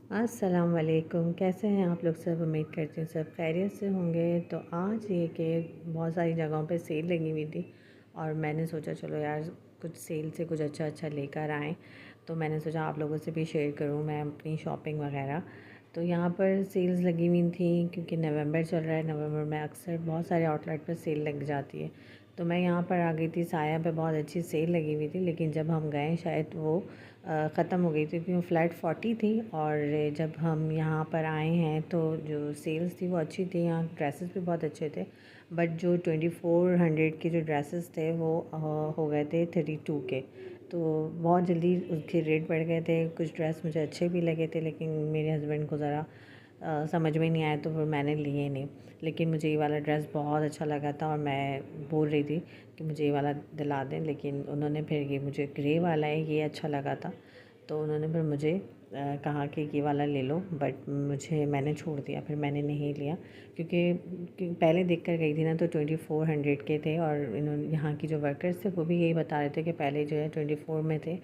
अस्सलाम वालेकुम। कैसे हैं आप लोग सब? उम्मीद करती हूँ सब खैरियत से होंगे। तो आज ये कि बहुत सारी जगहों पे सेल लगी हुई थी और मैंने सोचा चलो यार कुछ सेल से कुछ अच्छा अच्छा लेकर आएँ। तो मैंने सोचा आप लोगों से भी शेयर करूँ मैं अपनी शॉपिंग वगैरह। तो यहाँ पर सेल्स लगी हुई थी क्योंकि नवंबर चल रहा है। नवंबर में अक्सर बहुत सारे आउटलेट पर सेल लग जाती है। तो मैं यहाँ पर आ गई थी, साया पे बहुत अच्छी सेल लगी हुई थी, लेकिन जब हम गए शायद वो ख़त्म हो गई थी क्योंकि फ्लैट 40 थी। और जब हम यहाँ पर आए हैं तो जो सेल्स थी वो अच्छी थी, यहाँ ड्रेसेस भी बहुत अच्छे थे। बट जो 2400 के जो ड्रेसेस थे वो हो गए थे 32 के। तो बहुत जल्दी उसके रेट बढ़ गए थे। कुछ ड्रेस मुझे अच्छे भी लगे थे लेकिन मेरे हस्बैंड को ज़रा समझ में नहीं आया तो फिर मैंने लिए नहीं। लेकिन मुझे ये वाला ड्रेस बहुत अच्छा लगा था और मैं बोल रही थी कि मुझे ये वाला दिला दें, लेकिन उन्होंने फिर ये मुझे ग्रे वाला है ये अच्छा लगा था तो उन्होंने फिर मुझे कहा कि ये वाला ले लो। बट मैंने छोड़ दिया, फिर मैंने नहीं लिया क्योंकि पहले देख कर गई थी ना तो 2400 के थे और इन्होंने यहाँ की जो वर्कर्स थे वो भी यही बता रहे थे कि पहले जो है 24 में थे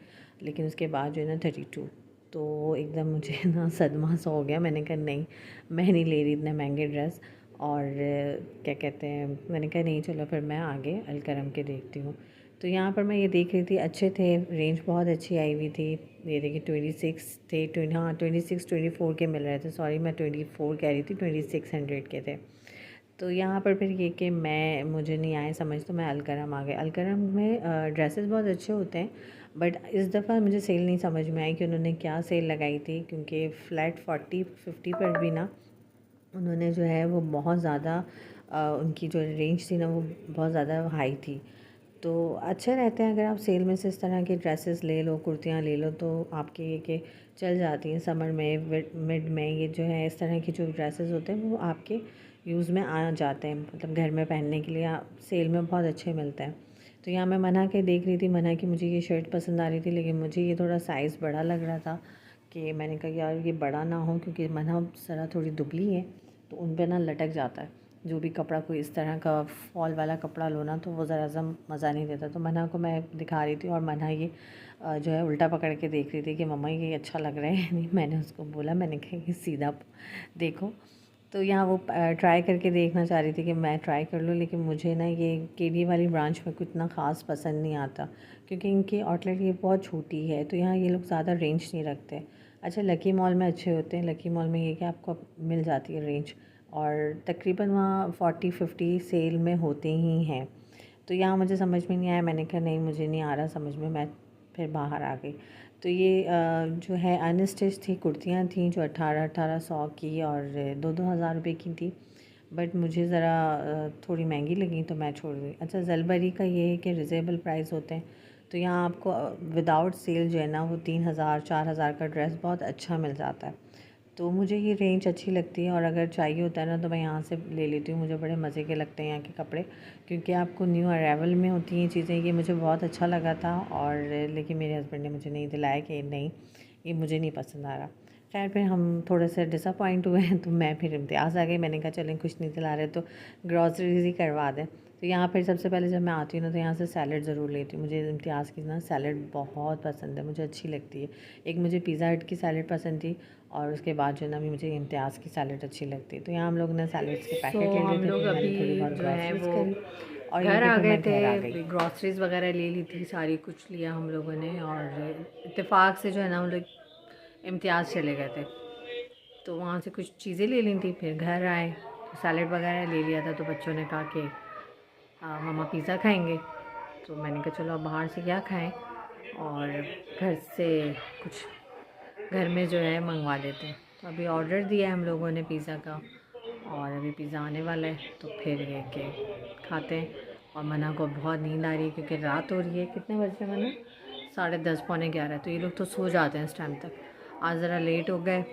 लेकिन उसके बाद जो है ना 32। तो एकदम मुझे ना सदमा सा हो गया। मैंने कहा नहीं, मैं नहीं ले रही इतने महंगे ड्रेस। और क्या कहते हैं, मैंने कहा नहीं चलो फिर मैं आगे अलकरम के देखती हूँ। तो यहाँ पर मैं ये देख रही थी, अच्छे थे, रेंज बहुत अच्छी आई हुई थी। ये देखिए 26 थे, 26-24 के मिल रहे थे। सॉरी मैं 24 कह रही थी, 2600 के थे। तो यहाँ पर फिर ये कि मुझे नहीं आए समझ तो मैं अलकरम आ गए। अलकरम में ड्रेसेस बहुत अच्छे होते हैं बट इस दफ़ा मुझे सेल नहीं समझ में आई कि उन्होंने क्या सेल लगाई थी, क्योंकि फ्लैट 40-50 पर भी ना उन्होंने जो है वो बहुत ज़्यादा उनकी जो रेंज थी ना वो बहुत ज़्यादा हाई थी। तो अच्छे रहते हैं अगर आप सेल में से इस तरह की ड्रेसेस ले लो, कुर्तियाँ ले लो तो आपके ये कि चल जाती हैं समर में, मिड में। ये जो है इस तरह की जो ड्रेसेस होते हैं वो आपके यूज़ में आ जाते हैं, मतलब घर में पहनने के लिए सेल में बहुत अच्छे मिलते हैं। तो यहाँ मैं मना के देख रही थी, मना की मुझे ये शर्ट पसंद आ रही थी लेकिन मुझे ये थोड़ा साइज़ बड़ा लग रहा था कि मैंने कहा यार ये बड़ा ना हो क्योंकि मना ज़रा थोड़ी दुबली है तो उन पर ना लटक जाता है। जो भी कपड़ा कोई इस तरह का फॉल वाला कपड़ा लो ना तो वो ज़रा सा मज़ा नहीं देता। तो मना को मैं दिखा रही थी और मना ये जो है उल्टा पकड़ के देख रही थी कि मम्मा ये अच्छा लग रहा है नहीं। मैंने उसको बोला, मैंने कहा कि सीधा देखो। तो यहाँ वो ट्राई करके देखना चाह रही थी कि मैं ट्राई कर लूँ, लेकिन मुझे ना ये केडी वाली ब्रांच में कुछ इतना ख़ास पसंद नहीं आता क्योंकि इनकी आउटलेट ये बहुत छोटी है तो यहाँ ये लोग ज़्यादा रेंज नहीं रखते। अच्छा लकी मॉल में अच्छे होते हैं, लकी मॉल में ये कि आपको मिल जाती है रेंज और तकरीबन वहाँ 40-50 सेल में होते ही हैं। तो यहाँ मुझे समझ में नहीं आया, मैंने कहा नहीं मुझे नहीं आ रहा समझ में, मैं फिर बाहर आ गई। तो ये जो है अनस्टिच थी, कुर्तियाँ थीं जो 1800 की और 2-2 हज़ार रुपये की थी। बट मुझे ज़रा थोड़ी महंगी लगी तो मैं छोड़ दी। अच्छा ज़लबरी का ये है कि रिजनेबल प्राइस होते हैं तो यहाँ आपको विदाउट सेल जो है ना वो 3000-4000 का ड्रेस बहुत अच्छा मिल जाता है। तो मुझे ये रेंज अच्छी लगती है और अगर चाहिए होता है ना तो मैं यहाँ से ले लेती हूँ। मुझे बड़े मज़े के लगते हैं यहाँ के कपड़े क्योंकि आपको न्यू अराइवल में होती हैं चीज़ें। ये मुझे बहुत अच्छा लगा था और लेकिन मेरे हस्बैंड ने मुझे नहीं दिलाया कि नहीं ये मुझे नहीं पसंद आ रहा। खैर फिर हम थोड़े से डिसअपॉइंट हुए हैं तो मैं फिर इम्तियाज़ आ गई। मैंने कहा चलें कुछ नहीं दिला रहे तो ग्रॉसरीज ही करवा दें। तो यहाँ फिर सबसे पहले जब मैं आती हूँ ना तो यहाँ से सैलड ज़रूर लेती हूँ। मुझे इम्तियाज़ की ना सैलड बहुत पसंद है, मुझे अच्छी लगती है। एक मुझे पिज़्ज़ा हट की सैलड पसंद थी और उसके बाद जो है ना अभी मुझे इम्तियाज़ की सैलड अच्छी लगती है। तो यहाँ हम लोग ने सैलड्स के पैकेट ले लिए हम थे, लोग फिर मैंने अभी थोड़ी बहुत जो है ग्रॉसरीज वो करी और ये घर कि आ फिर गए मैं थे। घर आ गई। ग्रॉसरीज वगैरह ले ली थी, सारी कुछ लिया हम लोगों ने और इत्तेफाक से जो है ना हम लोग इम्तियाज़ चले गए थे तो वहाँ से कुछ चीज़ें ले ली थी। फिर घर आए तो सैलड वगैरह ले लिया था तो बच्चों ने कहा कि मम्मा पिज़्ज़ा खाएंगे। तो मैंने कहा चलो अब बाहर से क्या खाएं और घर से कुछ घर में जो है मंगवा लेते हैं। तो अभी ऑर्डर दिया है हम लोगों ने पिज़्ज़ा का और अभी पिज़्ज़ा आने वाला है तो फिर ये कि खाते हैं। और मना को बहुत नींद आ रही है क्योंकि रात हो रही है। कितने बज रहे हैं मना? 10:30 पौने 11। तो ये लोग तो सो जाते हैं इस टाइम तक। आज ज़रा लेट हो गए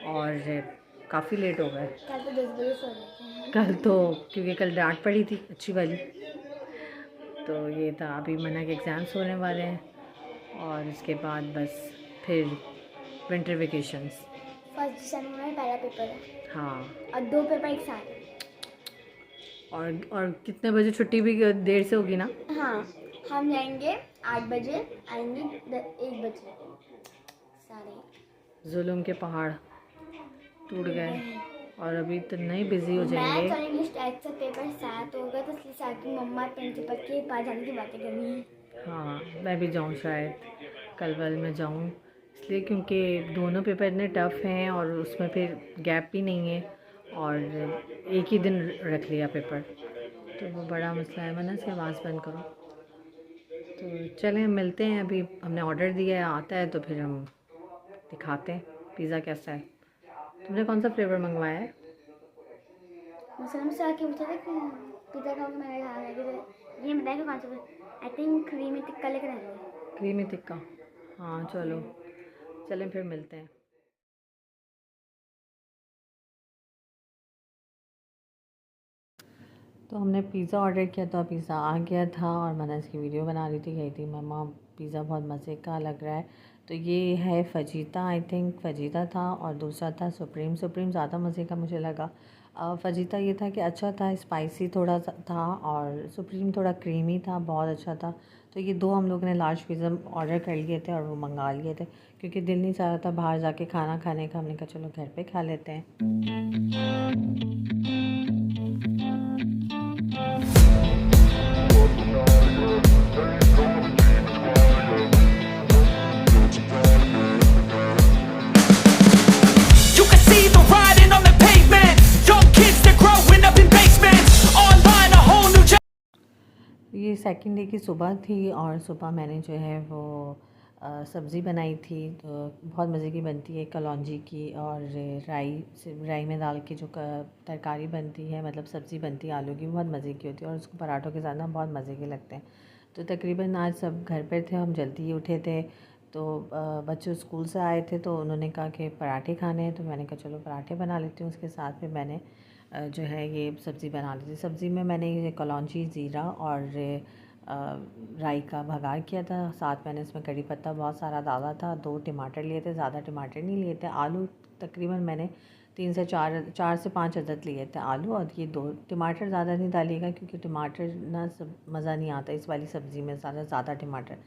और काफ़ी लेट हो गए। कल तो 10 बजे सो जाते हैं। कल तो क्योंकि कल डांट पड़ी थी अच्छी वाली। तो ये था, अभी मना के एग्ज़ाम्स होने वाले हैं और इसके बाद बस फिर विंटर वेकेशंस। 1 दिसंबर में पहला पेपर है हाँ। और 2 पेपर एक साथ है। और कितने बजे छुट्टी भी देर से होगी ना? हाँ, हम जाएंगे 8 बजे, आएंगे 1 बजे साढ़े। जुल्म के पहाड़ टूट गए और अभी तो नहीं बिज़ी हो जाएंगे। मैथ्स और इंग्लिश टेस्ट से पेपर साथ होगा तो इसलिए साथ की मम्मा प्रिंसिपल के पास जाने की बातें कर रही है। हाँ मैं भी जाऊँ शायद, कल वल मैं जाऊँ इसलिए, क्योंकि दोनों पेपर इतने टफ़ हैं और उसमें फिर गैप भी नहीं है और एक ही दिन रख लिया पेपर, तो वो बड़ा मसला है। वरना से आवाज़ बंद करो। तो चलें मिलते हैं, अभी हमने ऑर्डर दिया है, आता है तो फिर हम दिखाते हैं पिज़्ज़ा कैसा है। तुमने कौन सा फ्लेवर मंगवाया है? मुसलमान से आके पूछा था कि पिज़्ज़ा खाओगे, मैंने कहा है कि ये बताया कौन सा, आई थिंक क्रीमी टिक्का लेकर आएंगे। क्रीमी टिक्का, हाँ चलो चलें फिर मिलते हैं। तो हमने पिज़्ज़ा ऑर्डर किया था, पिज़्ज़ा आ गया था और मैंने इसकी वीडियो बना रही थी, कही थी मम्मा पिज़्ज़ा बहुत मज़े का लग रहा है। तो ये है फजीता, आई थिंक फजीता था, और दूसरा था सुप्रीम। सुप्रीम ज़्यादा मज़े का मुझे लगा। फजीता ये था कि अच्छा था, स्पाइसी थोड़ा सा था, और सुप्रीम थोड़ा क्रीमी था, बहुत अच्छा था। तो ये दो हम लोगों ने लार्ज पिज़्ज़ा ऑर्डर कर लिए थे और वो मंगा लिए थे, क्योंकि दिल नहीं चाह रहा था बाहर जाके खाना खाने का। हमने कहा चलो घर पे खा लेते हैं। You can see the writing on the pavement. Young kids, they're growing up in basements. Online, a whole new ये सेकंड डे की सुबह थी और सुबह मैंने जो है वो सब्ज़ी बनाई थी। तो बहुत मज़े की बनती है, कलौंजी की और राई में डाल के जो तरकारी बनती है, मतलब सब्ज़ी बनती है आलू की, बहुत मज़े की होती है और उसको पराठों के साथ ना बहुत मज़े के लगते हैं। तो तकरीबन आज सब घर पर थे, हम जल्दी ही उठे थे। तो बच्चे स्कूल से आए थे तो उन्होंने कहा कि पराठे खाने हैं, तो मैंने कहा चलो पराठे बना लेती हूँ। उसके साथ में मैंने जो है ये सब्ज़ी बना ली थी। सब्ज़ी में मैंने ये कलौंजी, ज़ीरा और राई का भगार किया था। साथ मैंने इसमें कड़ी पत्ता बहुत सारा डाला था। 2 टमाटर लिए थे, ज़्यादा टमाटर नहीं लिए थे। आलू तकरीबन मैंने 3 से 4 से 5 अदद लिए थे आलू, और ये 2 टमाटर ज़्यादा नहीं डालिएगा, क्योंकि टमाटर ना सब मज़ा नहीं आता इस वाली सब्ज़ी में ज़्यादा टमाटर।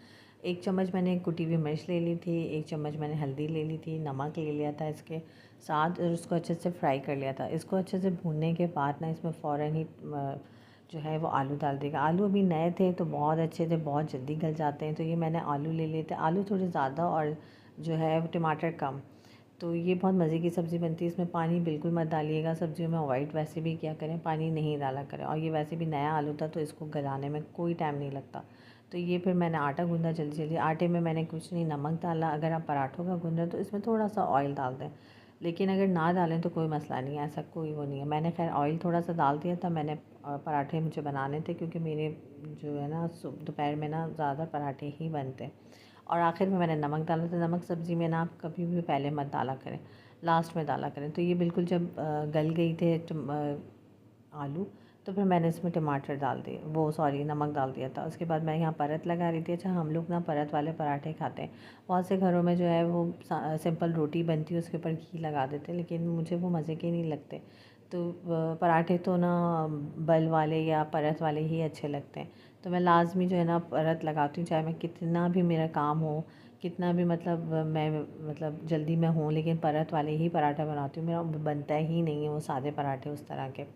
1 चम्मच मैंने कुटी हुई मिर्च ले ली थी, 1 चम्मच मैंने हल्दी ले ली थी, नमक ले लिया था इसके साथ, और उसको अच्छे से फ्राई कर लिया था। इसको अच्छे से भूनने के बाद ना इसमें फ़ौरन ही जो है वो आलू डाल देगा। आलू अभी नए थे तो बहुत अच्छे थे, बहुत जल्दी गल जाते हैं। तो ये मैंने आलू ले लिए थे, आलू थोड़े ज़्यादा और जो है वो टमाटर कम। तो ये बहुत मज़े की सब्ज़ी बनती है। इसमें पानी बिल्कुल मत डालिएगा, सब्जियों में अवॉइड वैसे भी किया करें, पानी नहीं डाला करें। और ये वैसे भी नया आलू था तो इसको गलाने में कोई टाइम नहीं लगता। तो ये फिर मैंने आटा गूँधा जल्दी जल्दी। आटे में मैंने कुछ नहीं, नमक डाला। अगर आप पराठों का गूँध रहे हैं तो इसमें थोड़ा सा ऑयल डाल दें, लेकिन अगर ना डालें तो कोई मसला नहीं है, ऐसा कोई वो नहीं है। मैंने खैर ऑयल थोड़ा सा डाल दिया था। मैंने पराठे मुझे बनाने थे, क्योंकि मेरे जो है ना दोपहर में ना ज़्यादा पराठे ही बनते हैं। और आखिर में मैंने नमक डाला था। नमक सब्ज़ी में ना आप कभी भी पहले मत डाला करें, लास्ट में डाला करें। तो ये बिल्कुल जब गल गई थे आलू, तो फिर मैंने इसमें टमाटर डाल दिए, वो सॉरी नमक डाल दिया था। उसके बाद मैं यहाँ परत लगा रही थी। अच्छा, हम लोग ना परत वाले पराठे खाते हैं। बहुत से घरों में जो है वो सिंपल रोटी बनती है, उसके ऊपर घी लगा देते हैं, लेकिन मुझे वो मज़े के नहीं लगते। तो पराठे तो ना बल वाले या परत वाले ही अच्छे लगते हैं। तो मैं लाज़मी जो है ना परत लगाती हूँ, चाहे मैं कितना भी मेरा काम हो, कितना भी मतलब मैं मतलब जल्दी में हूँ, लेकिन परत वाले ही पराठा बनाती हूँ। मेरा बनता ही नहीं है वो सादे पराठे उस तरह के।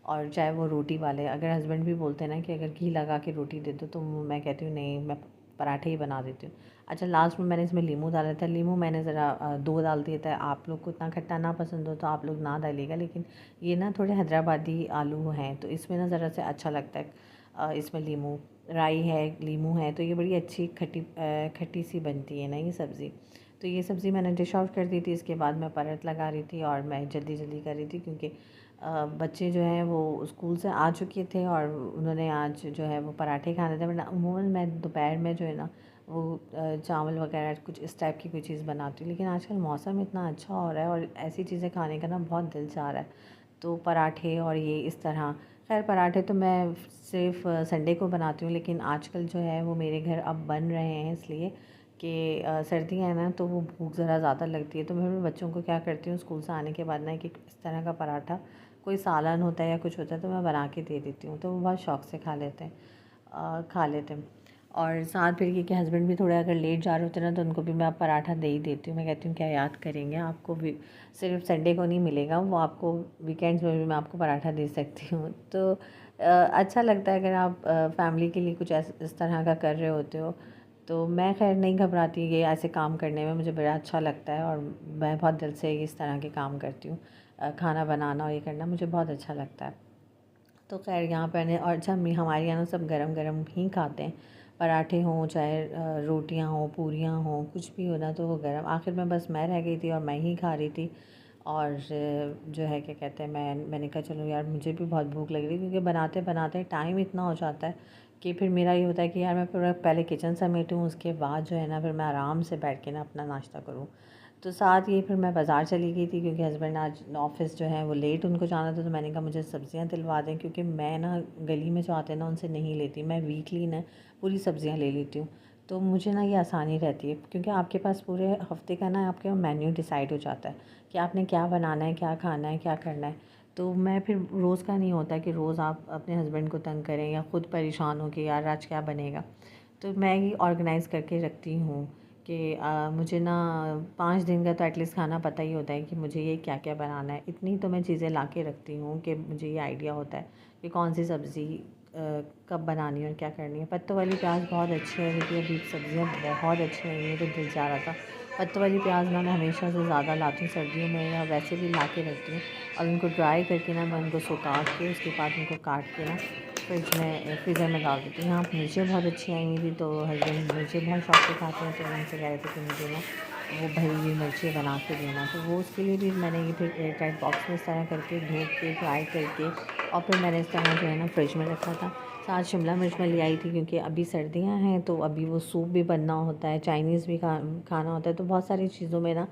और चाहे वो रोटी वाले, अगर हस्बैंड भी बोलते हैं ना कि अगर घी लगा के रोटी दे दो, तो मैं कहती हूँ नहीं, मैं पराठे ही बना देती हूँ। अच्छा, लास्ट में मैंने इसमें नींबू डाला था। नींबू मैंने ज़रा 2 डाल दिया था। आप लोग को इतना खट्टा ना पसंद हो तो आप लोग ना डालिएगा, लेकिन ये ना थोड़े हैदराबादी आलू हैं तो इसमें ना ज़रा से अच्छा लगता है। इसमें नींबू, राई है, नींबू है, तो ये बड़ी अच्छी खट्टी सी बनती है ना ये सब्ज़ी। तो ये सब्ज़ी मैंने डिश आउट कर दी थी। इसके बाद मैं परत लगा रही थी और मैं जल्दी जल्दी कर रही थी, क्योंकि बच्चे जो हैं वो स्कूल से आ चुके थे और उन्होंने आज जो है वो पराठे खाने थे। वरना अमूमन मैं दोपहर में जो है ना वो चावल वगैरह कुछ इस टाइप की कोई चीज़ बनाती हूँ, लेकिन आजकल मौसम इतना अच्छा हो रहा है और ऐसी चीज़ें खाने का ना बहुत दिल चाह रहा है। तो पराठे और ये इस तरह, खैर पराठे तो मैं सिर्फ संडे को बनाती हूँ, लेकिन आजकल जो है वो मेरे घर अब बन रहे हैं, इसलिए कि सर्दियाँ हैं ना तो वो भूख ज़रा ज़्यादा लगती है। तो मैं अपने बच्चों को क्या करती हूँ, स्कूल से आने के बाद ना कि इस तरह का पराठा, कोई सालन होता है या कुछ होता है तो मैं बना के दे देती हूँ, तो वो बहुत शौक़ से खा लेते हैं। और साथ फिर ये कि हस्बैंड भी थोड़ा अगर लेट जा रहे होते ना तो उनको भी मैं पराठा दे ही देती हूँ। मैं कहती हूँ क्या याद करेंगे, आपको भी सिर्फ संडे को नहीं मिलेगा, वो आपको वीकेंड्स में भी मैं आपको पराठा दे सकती हूँ। तो अच्छा लगता है अगर आप फैमिली के लिए कुछ इस तरह का कर रहे होते हो। तो मैं खैर नहीं घबराती ये ऐसे काम करने में, मुझे बड़ा अच्छा लगता है और मैं बहुत दिल से इस तरह के काम करती हूँ। खाना बनाना और ये करना मुझे बहुत अच्छा लगता है। तो खैर यहाँ पर और अच्छा हमारे यहाँ सब गरम गरम ही खाते हैं, पराठे हों चाहे रोटियाँ हों पूरियाँ हों कुछ भी हो ना तो वो गरम। आखिर में बस मैं रह गई थी और मैं ही खा रही थी। और जो है क्या कहते हैं मैंने कहा चलो यार मुझे भी बहुत भूख लग रही क्योंकि बनाते बनाते टाइम इतना हो जाता है कि फिर मेरा ये होता है कि यार मैं पूरा पहले किचन समेटूँ, उसके बाद जो है ना फिर मैं आराम से बैठ के ना अपना नाश्ता करूँ। तो साथ ये फिर मैं बाज़ार चली गई थी क्योंकि हस्बैंड आज ऑफ़िस जो है वो लेट उनको जाना था। तो मैंने कहा मुझे सब्ज़ियाँ दिलवा दें क्योंकि मैं ना गली में जो आते हैं ना उनसे नहीं लेती, मैं वीकली ना पूरी सब्ज़ियाँ ले लेती हूँ। तो मुझे ना ये आसानी रहती है क्योंकि आपके पास पूरे हफ्ते का ना आपके मेन्यू डिसाइड हो जाता है कि आपने क्या बनाना है, क्या खाना है, क्या करना है। तो मैं फिर रोज़ का नहीं होता कि रोज़ आप अपने हस्बैंड को तंग करें या ख़ुद परेशान हो कि यार आज क्या बनेगा। तो मैं ही ऑर्गेनाइज़ करके रखती हूँ कि मुझे ना 5 दिन का तो एटलीस्ट खाना पता ही होता है कि मुझे ये क्या क्या बनाना है। इतनी तो मैं चीज़ें ला के रखती हूँ कि मुझे ये आइडिया होता है कि कौन सी सब्ज़ी कब बनानी है और क्या करनी है। पत्तों वाली प्याज बहुत अच्छी है क्योंकि अभी सब्ज़ियाँ बहुत अच्छी आई हैं तो दिल चाह रहा था। पत्तों वाली प्याज ना मैं हमेशा से ज़्यादा लाती हूँ सर्दियों में या वैसे भी ला के रखती हूँ और उनको ड्राई करके ना मैं उनको सुखा के उसके बाद उनको काट के ना फ्रीज़र में डाल देती हूँ। यहाँ मिर्चें बहुत अच्छी आई हुई थी तो हस्बैंड मिर्चें बहुत शौक से खाते हैं तो उनसे कह रहे थे कि मुझे ना वो भरी हुई मिर्चें बना के देना। तो वो उसके लिए भी मैंने ये फिर एयर टाइट बॉक्स में इस तरह करके धो के फ्राई करके और फिर मैंने इस तरह जो है ना फ्रिज में रखा था। साथ शिमला मिर्च मैं ले आई थी क्योंकि अभी सर्दियाँ हैं तो अभी वो सूप भी बनना होता है, चाइनीज़ भी खाना होता है, तो बहुत सारी चीज़ों में ना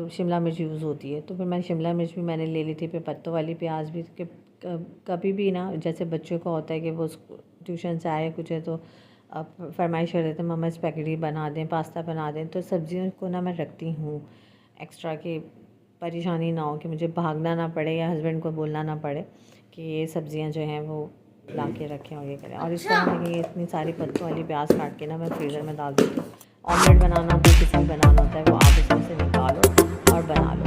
शिमला मिर्च यूज़ होती है। तो फिर मैं शिमला मिर्च भी मैंने ले ली थी। फिर पत्तों वाली प्याज भी कि कभी भी ना जैसे बच्चों को होता है कि वो ट्यूशन से आए कुछ है तो फरमाइश कर देते हैं मम्मा स्पैगेटी बना दें, पास्ता बना दें। तो सब्जियों को ना मैं रखती हूँ एक्स्ट्रा कि परेशानी ना हो कि मुझे भागना ना पड़े या हस्बैंड को बोलना ना पड़े कि ये सब्जियां जो हैं वो ला के रखें और ये करें। और इस तरह की इतनी सारी पत्तों वाली प्याज काट के ना मैं फ्रीज़र में डाल देती हूँ। ऑमलेट बनाना हो, किसी भी बनाना होता है वो आप इसमें से निकालो और बना लो।